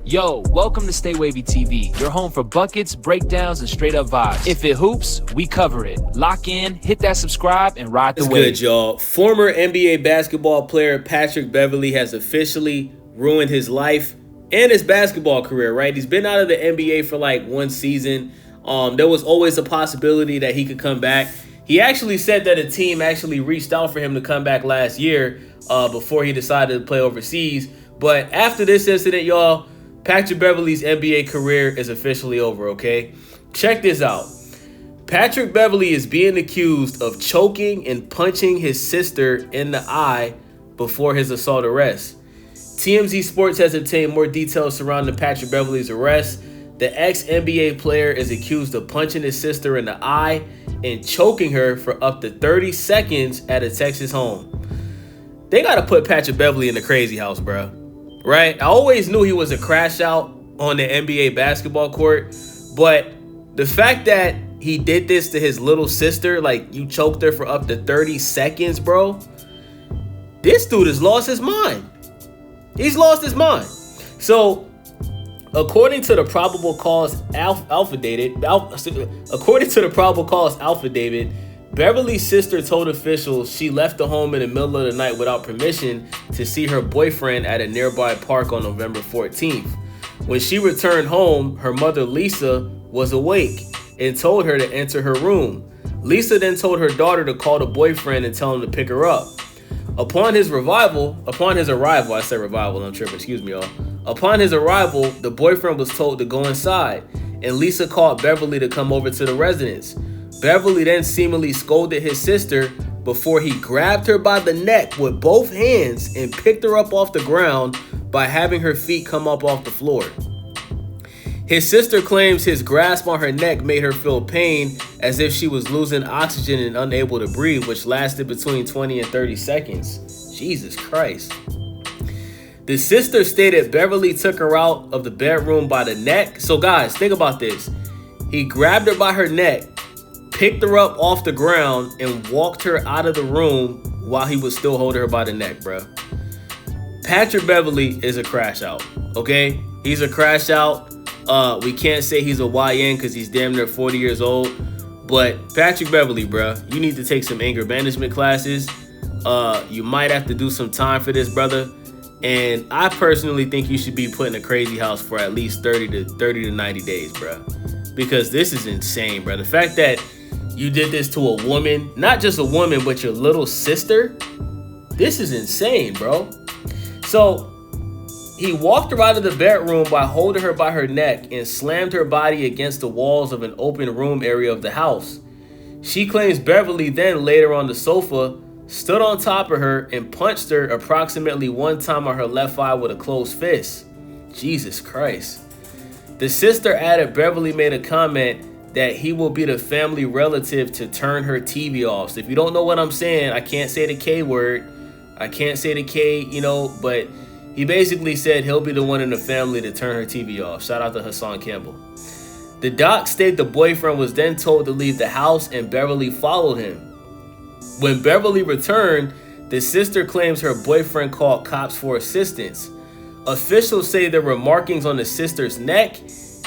Yo, welcome to StayWavyTV, your home for buckets, breakdowns, and straight up vibes. If it hoops, we cover it. Lock in, hit that subscribe, and ride the wave. It's good, y'all. Former NBA basketball player Patrick Beverley has officially ruined his life and his basketball career, right? He's been out of the NBA for like one season. There was always a possibility that he could come back. He actually said that a team actually reached out for him to come back last year before he decided to play overseas. But after this incident, y'all, Patrick Beverley's NBA career is officially over, okay? Check this out. Patrick Beverley is being accused of choking and punching his sister in the eye before his assault arrest. TMZ Sports has obtained more details surrounding Patrick Beverley's arrest. The ex-NBA player is accused of punching his sister in the eye and choking her for up to 30 seconds at a Texas home. They got to put Patrick Beverley in the crazy house, bro. Right? I always knew he was a crash out on the NBA basketball court, but the fact that he did this to his little sister, like you choked her for up to 30 seconds, bro, this dude has lost his mind. He's lost his mind. So, according to the probable cause affidavit, Beverly's sister told officials she left the home in the middle of the night without permission to see her boyfriend at a nearby park on November 14th. When she returned home, her mother Lisa was awake and told her to enter her room. Lisa then told her daughter to call the boyfriend and tell him to pick her up. Upon his arrival, Upon his arrival, the boyfriend was told to go inside, and Lisa called Beverley to come over to the residence. Beverley then seemingly scolded his sister before he grabbed her by the neck with both hands and picked her up off the ground by having her feet come up off the floor. His sister claims his grasp on her neck made her feel pain as if she was losing oxygen and unable to breathe, which lasted between 20 and 30 seconds. Jesus Christ. The sister stated Beverley took her out of the bedroom by the neck. So guys, think about this. He grabbed her by her neck, picked her up off the ground, and walked her out of the room while he was still holding her by the neck, bro. Patrick Beverley is a crash out, okay? He's a crash out. We can't say he's a YN because he's damn near 40 years old. But Patrick Beverley, bro, you need to take some anger management classes. You might have to do some time for this, brother. And I personally think you should be put in a crazy house for at least 30 to 90 days, bro. Because this is insane, bro. The fact that you did this to a woman, not just a woman, but your little sister, this is insane, bro. So he walked her out of the bedroom by holding her by her neck and slammed her body against the walls of an open room area of the house. She claims Beverley then laid her on the sofa, stood on top of her, and punched her approximately one time on her left eye with a closed fist. Jesus Christ. The sister added Beverley made a comment that he will be the family relative to turn her TV off. So if you don't know what I'm saying, I can't say the K word. I can't say the K, but he basically said he'll be the one in the family to turn her TV off. Shout out to Hassan Campbell. The doc stated the boyfriend was then told to leave the house and Beverley followed him. When Beverley returned, the sister claims her boyfriend called cops for assistance. Officials say there were markings on the sister's neck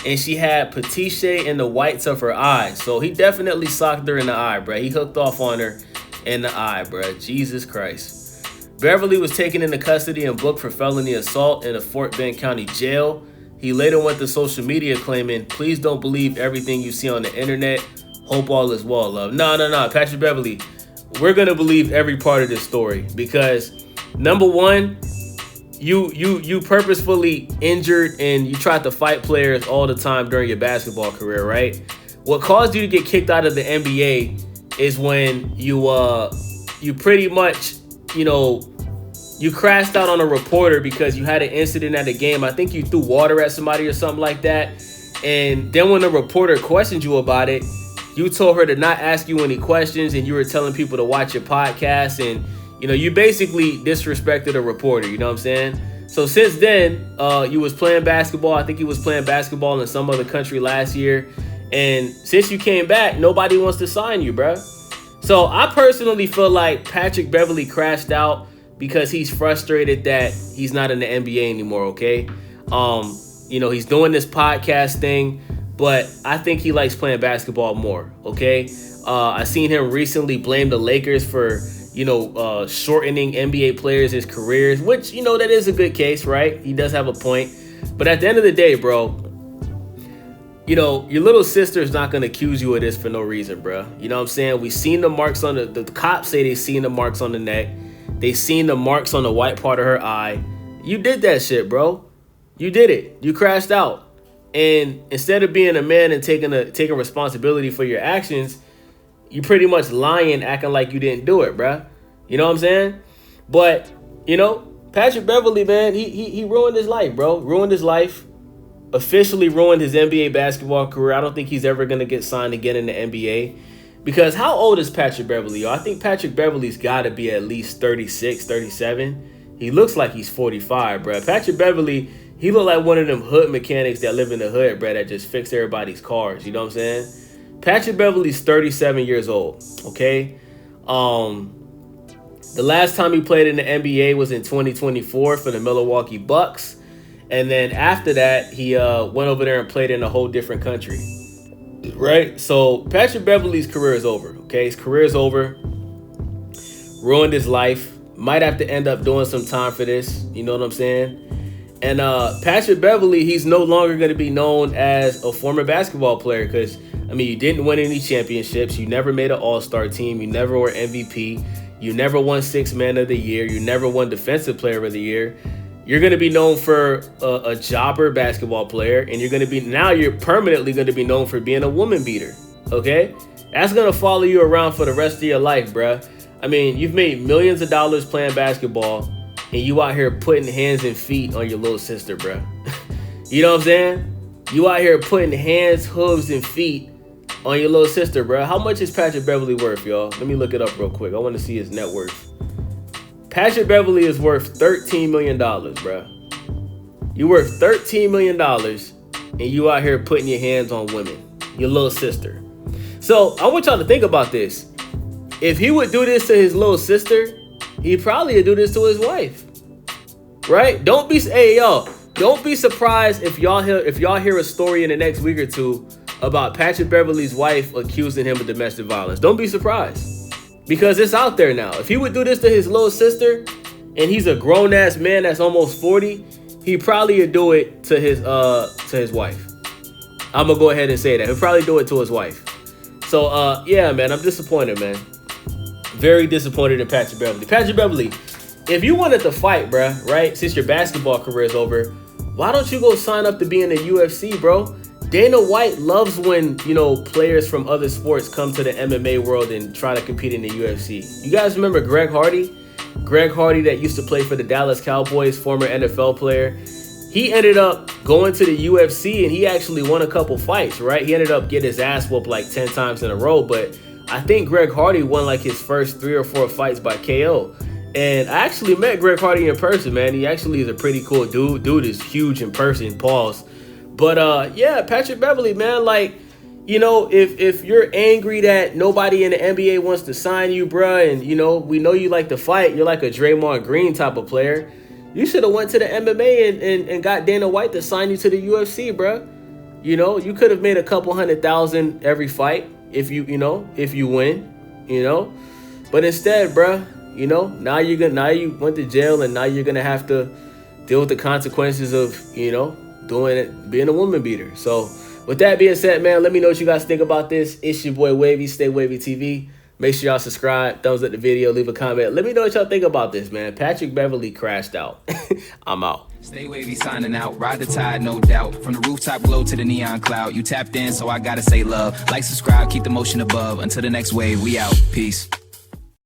and she had petechiae in the whites of her eyes. So he definitely socked her in the eye, bruh. He hooked off on her in the eye, bruh. Jesus Christ. Beverley was taken into custody and booked for felony assault in a Fort Bend County jail. He later went to social media claiming, "Please don't believe everything you see on the internet. Hope all is well, love." No. Patrick Beverley, we're going to believe every part of this story because, number one, you purposefully injured and you tried to fight players all the time during your basketball career, right? What caused you to get kicked out of the NBA is when you pretty much, you crashed out on a reporter because you had an incident at a game. I think you threw water at somebody or something like that. And then when the reporter questioned you about it, you told her to not ask you any questions and you were telling people to watch your podcast and you basically disrespected a reporter, you know what I'm saying? So since then, you was playing basketball. I think you was playing basketball in some other country last year. And since you came back, nobody wants to sign you, bro. So I personally feel like Patrick Beverley crashed out because he's frustrated that he's not in the NBA anymore, okay? You know, he's doing this podcast thing, but I think he likes playing basketball more, okay? I seen him recently blame the Lakers for, shortening NBA players' careers, which, that is a good case, right? He does have a point. But at the end of the day, bro, your little sister is not going to accuse you of this for no reason, bro. You know what I'm saying? We seen the marks on the cops say they seen the marks on the neck. They seen the marks on the white part of her eye. You did that shit, bro. You did it. You crashed out. And instead of being a man and taking responsibility for your actions, you pretty much lying, acting like you didn't do it, bruh. You know what I'm saying? But, Patrick Beverley, man, he ruined his life, bro. Ruined his life. Officially ruined his NBA basketball career. I don't think he's ever going to get signed again in the NBA. Because how old is Patrick Beverley, yo? I think Patrick Beverley's got to be at least 36, 37. He looks like he's 45, bruh. Patrick Beverley, he look like one of them hood mechanics that live in the hood, bruh, that just fix everybody's cars. You know what I'm saying? Patrick Beverley's 37 years old, okay? The last time he played in the NBA was in 2024 for the Milwaukee Bucks. And then after that, he went over there and played in a whole different country, right? So Patrick Beverley's career is over, okay? His career is over. Ruined his life. Might have to end up doing some time for this, you know what I'm saying? And Patrick Beverley, he's no longer going to be known as a former basketball player because, you didn't win any championships. You never made an all-star team. You never were MVP. You never won Sixth Man of the Year. You never won Defensive Player of the Year. You're going to be known for a jobber basketball player, and you're permanently going to be known for being a woman beater, okay? That's going to follow you around for the rest of your life, bruh. You've made millions of dollars playing basketball, and you out here putting hands and feet on your little sister, bruh. You know what I'm saying? You out here putting hands, hooves, and feet on your little sister, bruh. How much is Patrick Beverley worth, y'all? Let me look it up real quick. I want to see his net worth. Patrick Beverley is worth $13 million, bruh. You're worth $13 million, and you out here putting your hands on women, your little sister. So I want y'all to think about this. If he would do this to his little sister, he probably would do this to his wife, right? Don't be surprised if y'all hear a story in the next week or two about Patrick Beverley's wife accusing him of domestic violence. Don't be surprised. Because it's out there now. If he would do this to his little sister, and he's a grown-ass man that's almost 40, he probably would do it to his wife. I'm gonna go ahead and say that. He'll probably do it to his wife. So, yeah, man, I'm disappointed, man. Very disappointed in Patrick Beverley. Patrick Beverley, if you wanted to fight, bruh, right, since your basketball career is over, why don't you go sign up to be in the UFC, bro? Dana White loves when, players from other sports come to the MMA world and try to compete in the UFC. You guys remember Greg Hardy? Greg Hardy that used to play for the Dallas Cowboys, former NFL player. He ended up going to the UFC and he actually won a couple fights, right? He ended up getting his ass whooped like 10 times in a row, but I think Greg Hardy won like his first 3 or 4 fights by KO. And I actually met Greg Hardy in person, man. He actually is a pretty cool dude. Dude is huge in person, pause. But, yeah, Patrick Beverley, man, if you're angry that nobody in the NBA wants to sign you, bruh, and, we know you like to fight, you're like a Draymond Green type of player, you should have went to the MMA and got Dana White to sign you to the UFC, bruh. You could have made a couple $100,000 every fight if you win, But instead, bruh, now you went to jail and now you're going to have to deal with the consequences of, being a woman beater. So with that being said, man, let me know what you guys think about this. It's your boy Wavy, StayWavyTV. Make sure y'all subscribe, thumbs up the video, leave a comment. Let me know what y'all think about this, man. Patrick Beverley crashed out. I'm out. Stay wavy signing out, ride the tide, no doubt. From the rooftop glow to the neon cloud. You tapped in, so I gotta say love. Like, subscribe, keep the motion above. Until the next wave, we out. Peace.